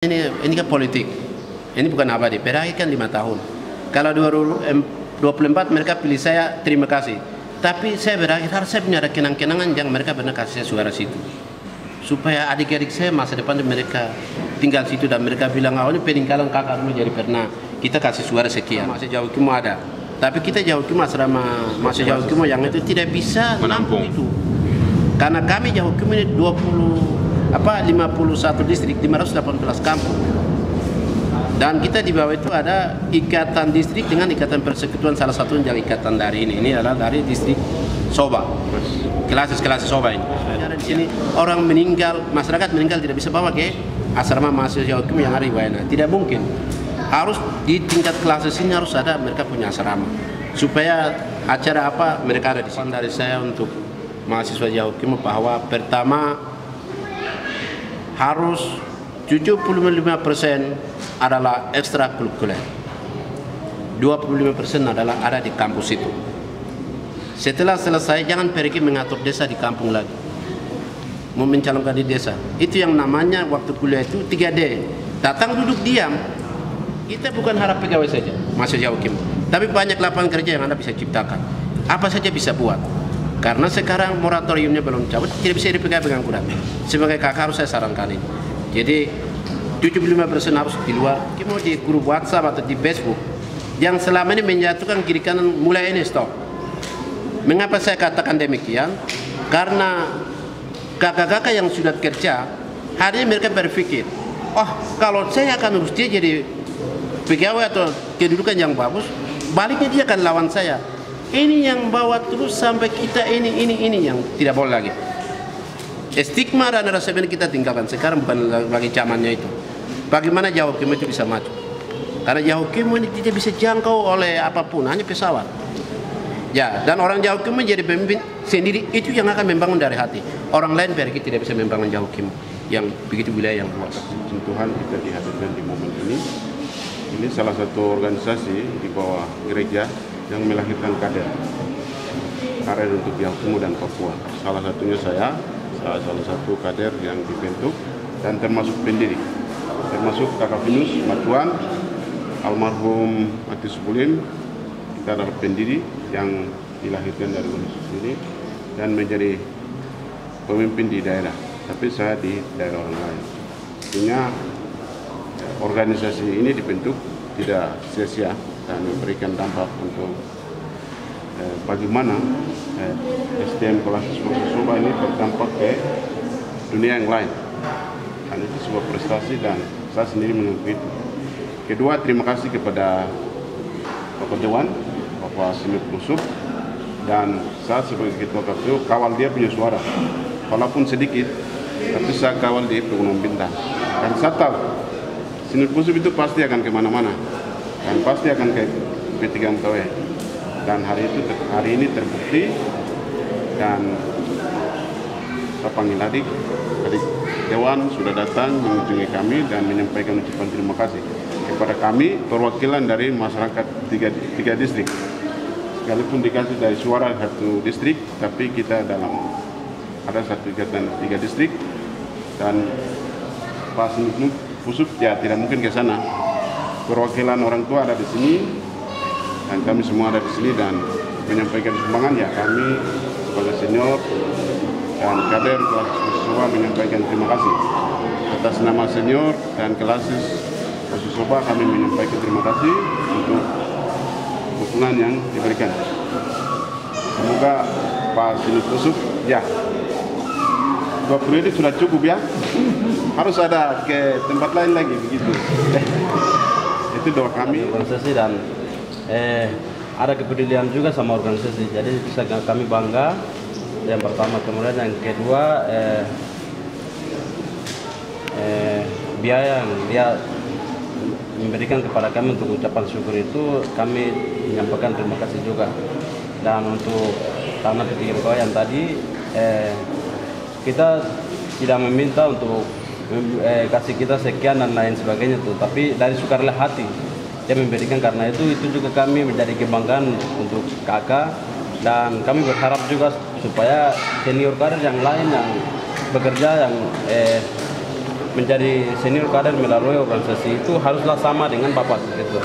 Ini kan politik. Ini bukan abadi. Perahi kan 5 tahun. Kalau 2024 mereka pilih saya, terima kasih. Tapi saya berakhir harus saya punya ada kenang-kenangan yang mereka benar kasih saya suara situ. Supaya adik-adik saya masa depan mereka tinggal situ dan mereka bilang, oh ini peninggalan kakak dulu jadi pernah kita kasih suara sekian. Masa Jawa Kimo ada. Tapi kita Jawa Kimo asrama masa Jawa Kimo yang itu tidak bisa menampung itu. Karena kami Jawa Kimo ini 51 distrik, 518 kampung. Dan kita di bawah itu ada ikatan distrik dengan ikatan persekutuan, salah satu yang ikatan dari ini. Ini adalah dari distrik Soba. Kelas Soba ini. Di sini orang meninggal, masyarakat meninggal tidak bisa bawa ke asrama mahasiswa Jawa Kimo yang ada di Wayana. Tidak mungkin. Harus di tingkat kelas ini harus ada mereka punya asrama. Supaya acara apa mereka ada di sini. Dari saya untuk mahasiswa Jawa Kimo bahwa pertama harus 75% adalah ekstrakurikuler, 25% adalah ada di kampus itu. Setelah selesai jangan pergi mengatur desa di kampung lagi, mau mencalonkan di desa. Itu yang namanya waktu kuliah itu 3D, datang duduk diam. Kita bukan harap pegawai saja masuk Jawa Kimo, tapi banyak lapangan kerja yang Anda bisa ciptakan, apa saja bisa buat. Karena sekarang moratoriumnya belum cabut, tidak bisa dipegang kuda. Sebagai kakak harus saya sarankan ini. Jadi 75% harus di luar. Kimo di grup WhatsApp atau di Facebook yang selama ini menjatuhkan kiri kanan mulai ini stop. Mengapa saya katakan demikian? Karena kakak-kakak yang sudah kerja, hari ini mereka berpikir, oh kalau saya akan urus dia jadi pegawai atau kedudukan yang bagus, baliknya dia akan lawan saya. Ini yang bawa terus sampai kita ini yang tidak boleh lagi. Stigma dan rasa ini kita tinggalkan. Sekarang bukan lagi zamannya itu. Bagaimana Jawa Kimo itu bisa maju? Karena Jawa Kimo ini tidak bisa jangkau oleh apapun, hanya pesawat. Ya, dan orang Jawa Kimo jadi pemimpin sendiri, itu yang akan membangun dari hati. Orang lain pergi tidak bisa membangun Jawa Kimo yang begitu wilayah yang luas. Tuhan kita dihadirkan di momen ini. Ini salah satu organisasi di bawah gereja yang melahirkan kader untuk Jawa Kimo dan Papua. Salah satunya saya, salah satu kader yang dibentuk dan termasuk pendiri, termasuk Kakak Finus Macuan, almarhum Mati Subulin. Kita adalah pendiri yang dilahirkan dari organisasi ini dan menjadi pemimpin di daerah, tapi saya di daerah orang lain. Artinya organisasi ini dibentuk tidak sia-sia dan memberikan dampak untuk bagaimana SDM kelas Soba ini berdampak ke dunia yang lain. Dan itu sebuah prestasi dan saya sendiri menunggu itu. Kedua, terima kasih kepada Bapak Dewan, Bapak Sinut Busuk, dan saya sebagai Ketua KPU kawal dia punya suara. Walaupun sedikit, tapi saya kawal dia Gunung Bintang. Dan saya tahu Sinut Busuk itu pasti akan kemana-mana dan pasti akan ke P3 Mtawe. Dan hari ini terbukti dan saya panggil adik Dewan sudah datang mengunjungi kami dan menyampaikan ucapan terima kasih kepada kami perwakilan dari masyarakat tiga distrik. Sekalipun dikasih dari suara satu distrik, tapi kita ada satu ikatan 3 distrik dan Pak Sinut Busuk ya tidak mungkin ke sana. Perwakilan orang tua ada di sini dan kami semua ada di sini dan menyampaikan sumbangan ya kami sebagai senior dan kader kelas Soba menyampaikan terima kasih atas nama senior dan kelas Soba. Kami menyampaikan terima kasih untuk dukungan yang diberikan. Semoga Pak Sinut Busuk ya 20 ini sudah cukup ya, harus ada ke tempat lain lagi begitu. Itu doa kami. Organisasi dan ada kepedulian juga sama organisasi, jadi bisa kami bangga. Yang pertama, kemudian yang kedua biaya yang dia memberikan kepada kami untuk ucapan syukur itu kami menyampaikan terima kasih juga. Dan untuk tanah P3 Mtawe yang tadi kita tidak meminta untuk kasih kita sekian dan lain sebagainya tuh, tapi dari sukarela hati dia memberikan. Karena itu juga kami menjadi kebanggaan untuk kakak dan kami berharap juga supaya senior kader yang lain yang bekerja yang menjadi senior kader melalui organisasi itu haruslah sama dengan Bapak gitu.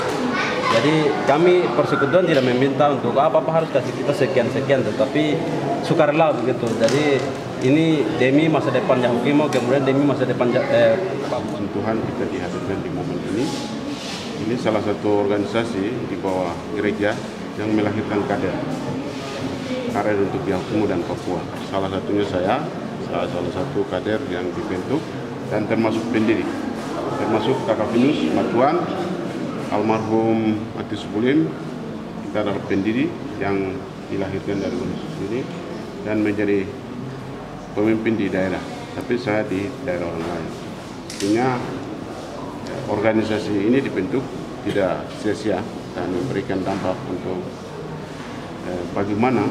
Jadi kami persekutuan tidak meminta untuk Bapak harus kasih kita sekian-sekian, tetapi sukarela begitu. Jadi ini demi masa depan Yahukimo, kemudian demi masa depan Tuhan kita dihadirkan di momen ini. Ini salah satu organisasi di bawah gereja yang melahirkan kader untuk Yahukimo dan Papua. Salah satunya saya, salah satu kader yang dibentuk dan termasuk pendiri, termasuk Kakak Finus Matuan, almarhum Mati Subulim. Kita adalah pendiri yang dilahirkan dari organisasi ini dan menjadi pemimpin di daerah, tapi saya di daerah orang lain. Artinya organisasi ini dibentuk tidak sia-sia dan memberikan dampak untuk bagaimana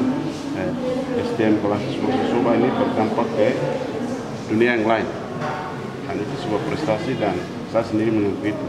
SDM kelas Soba ini berdampak ke dunia yang lain. Dan itu sebuah prestasi dan saya sendiri menunggu itu.